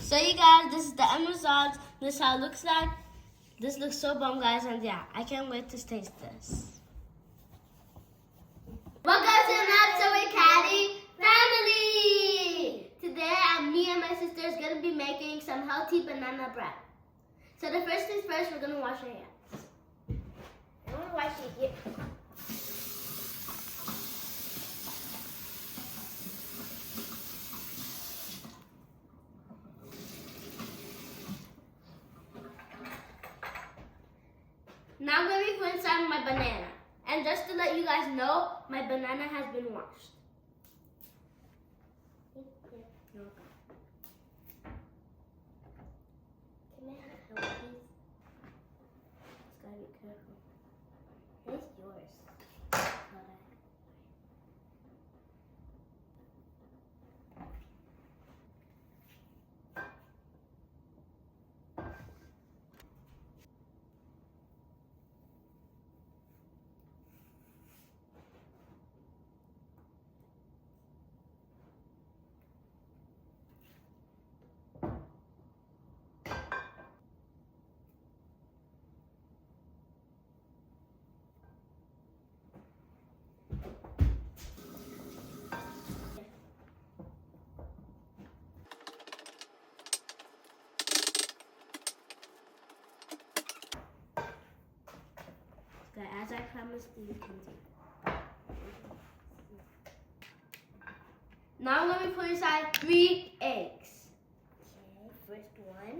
So you guys, this is the end result. This is how it looks like. This looks so bomb, guys, and yeah, I can't wait to taste this. Welcome to another episode with Caddy Family. Today, me and my sister is gonna be making some healthy banana bread. So the first things first, we're gonna wash our hands. I wanna wash it here. Now I'm going to put inside my banana. And just to let you guys know, my banana has been washed. Can I have help, please? It's gotta be careful. It's yours. Okay, as I promised, you can do. Now I'm going to put inside 3 eggs. Okay, first one.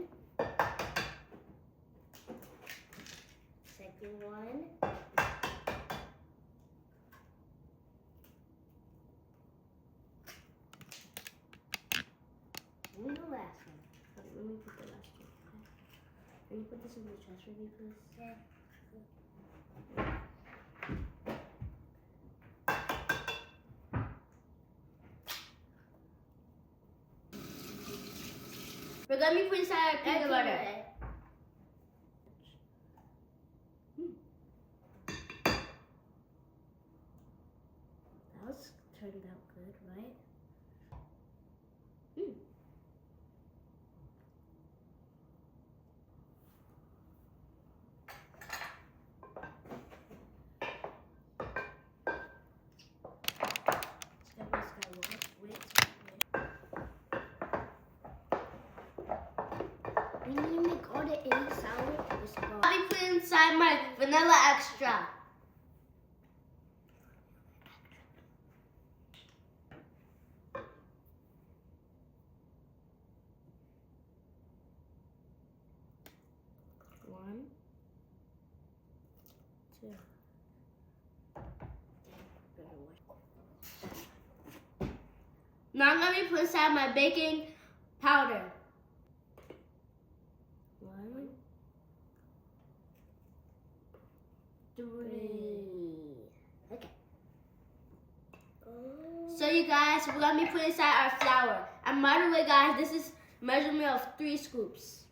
Second one. And the last one. Okay, let me put the last one. Okay. Can you put this in the trash for me, please? Yeah. We're gonna be putting inside peanut butter. That was turned out good, right? We need to make all the eggs sour. I'll be putting inside my vanilla extra. One, two. Now I'm going to put inside my baking powder. 1, 3. Okay. So you guys, we're going to be putting inside our flour. And by the way, guys, this is measurement of 3 scoops.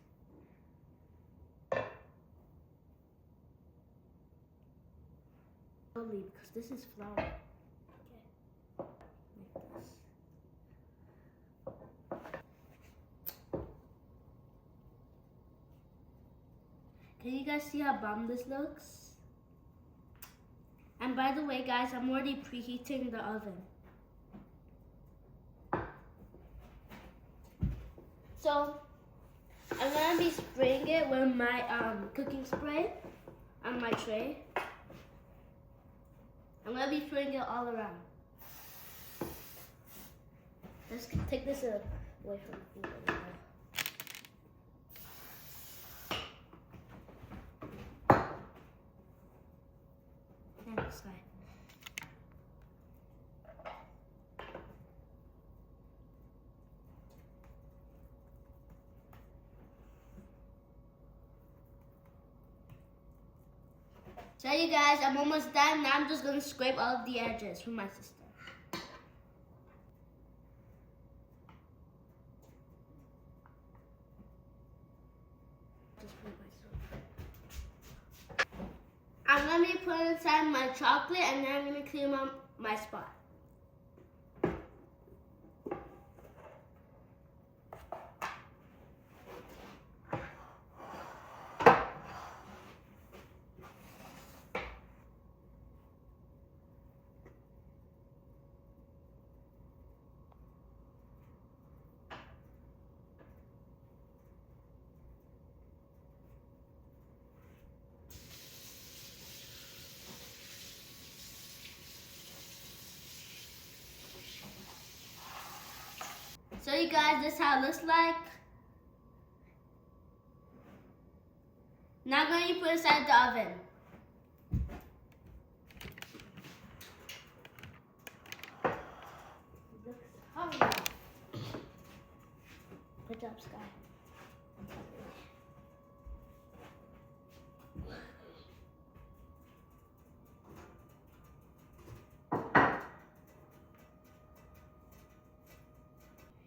Slowly, because this is flour. Okay. Like this. Can you guys see how bomb this looks? And by the way, guys, I'm already preheating the oven. So, I'm gonna be spraying it with my cooking spray on my tray. I'm gonna be spraying it all around. Let's take this away from the food. Next guy. So you guys, I'm almost done. Now I'm just gonna scrape all of the edges for my sister. I'm gonna be putting inside my chocolate and then I'm gonna clean up my spot. you guys, this is how it looks like. Now I'm going to put it inside the oven. Good job, Sky.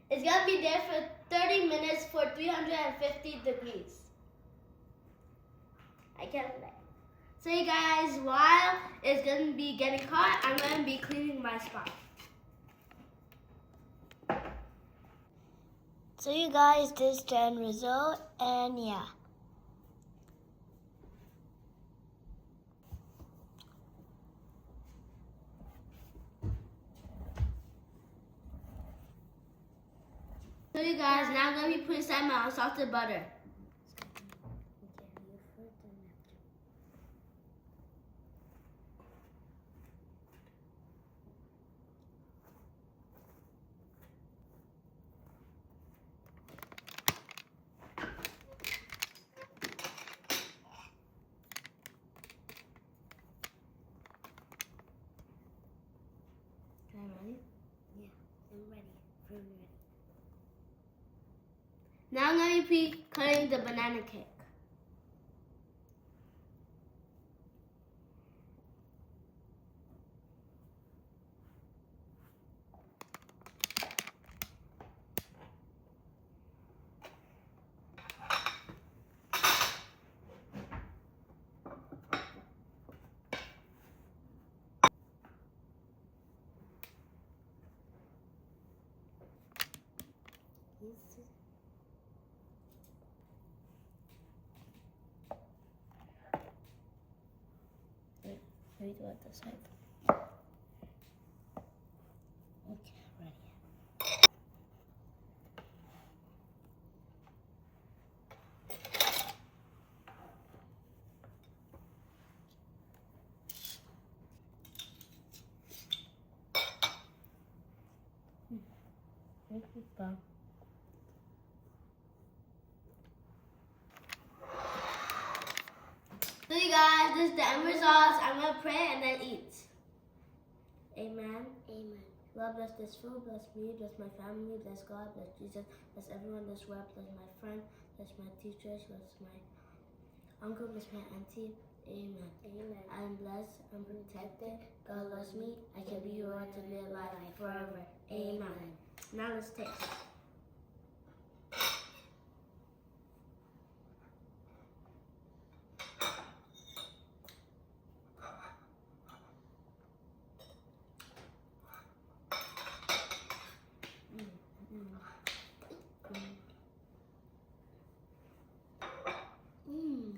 It's gonna be there for 30 minutes for 350 degrees. I can't wait. So you guys, while it's gonna be getting hot, I'm gonna be cleaning my spot. So you guys, this is the end result, and yeah. So you guys, now I'm going to be putting inside my unsalted butter. Are you ready? Yeah, I'm ready. I'm ready. Now I'm going to be cutting the banana cake. Let me do it this side. Okay, ready. So you guys, this is the end results. I'm going to pray and then eat. Amen. Amen. Lord, bless this food, bless me, bless my family, bless God, bless Jesus, bless everyone in this world, bless my friend, bless my teachers, bless my uncle, bless my auntie. Amen. Amen. I'm blessed, I'm protected. God loves me. I can be who I want to live life forever. Amen. Now let's taste.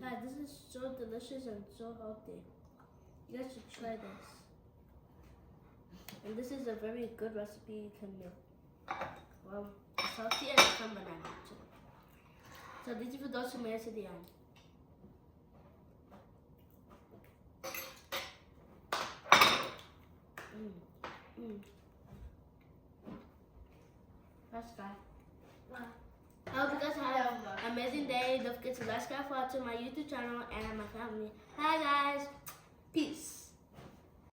Guys, this is so delicious and so healthy. You guys should try this. And this is a very good recipe you can make. Well, it's healthy and it's from banana too. So these are for those who made it to the end. That's fine. I hope you guys have an amazing day. Don't forget to like, subscribe to my YouTube channel and my family. Bye guys. Peace.